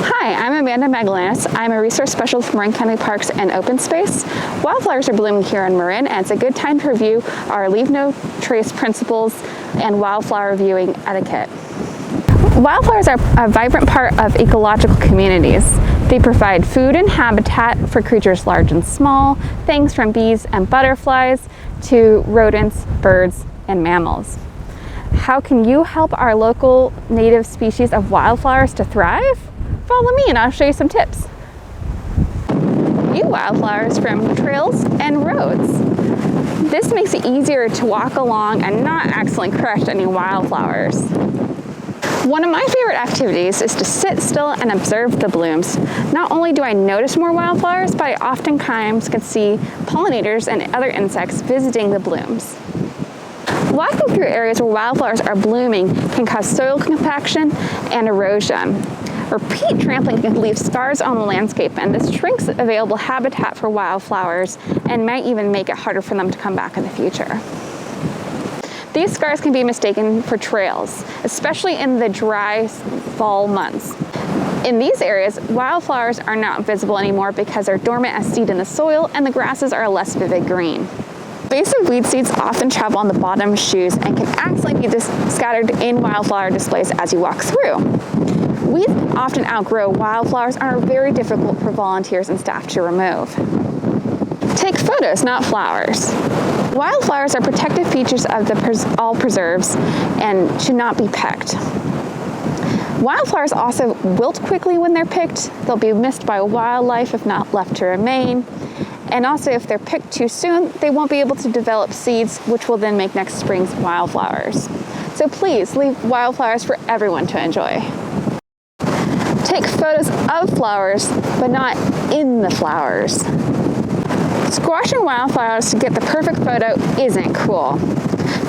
Hi, I'm Amanda Magalanis. I'm a resource specialist for Marin County Parks and Open Space. Wildflowers are blooming here in Marin, and it's a good time to review our Leave No Trace principles and wildflower viewing etiquette. Wildflowers are a vibrant part of ecological communities. They provide food and habitat for creatures large and small, things from bees and butterflies to rodents, birds, and mammals. How can you help our local native species of wildflowers to thrive? Follow me and I'll show you some tips. View wildflowers from trails and roads. This makes it easier to walk along and not accidentally crush any wildflowers. One of my favorite activities is to sit still and observe the blooms. Not only do I notice more wildflowers, but I oftentimes can see pollinators and other insects visiting the blooms. Walking through areas where wildflowers are blooming can cause soil compaction and erosion. Repeat trampling can leave scars on the landscape, and this shrinks available habitat for wildflowers and might even make it harder for them to come back in the future. These scars can be mistaken for trails, especially in the dry fall months. In these areas, wildflowers are not visible anymore because they're dormant as seed in the soil and the grasses are a less vivid green. Invasive weed seeds often travel on the bottom of shoes and can accidentally be scattered in wildflower displays as you walk through. Weeds often outgrow wildflowers and are very difficult for volunteers and staff to remove. Take photos, not flowers. Wildflowers are protected features of all preserves and should not be pecked. Wildflowers also wilt quickly when they're picked. They'll be missed by wildlife if not left to remain. And also, if they're picked too soon, they won't be able to develop seeds, which will then make next spring's wildflowers. So please leave wildflowers for everyone to enjoy. Take photos of flowers, but not in the flowers. Squashing wildflowers to get the perfect photo isn't cool.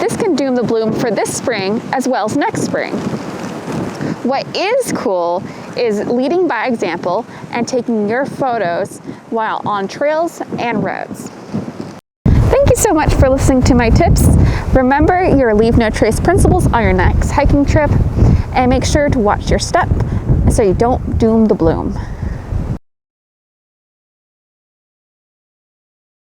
This can doom the bloom for this spring as well as next spring. What is cool is leading by example and taking your photos while on trails and roads. Thank you so much for listening to my tips. Remember your Leave No Trace principles on your next hiking trip, and make sure to watch your step so you don't doom the bloom.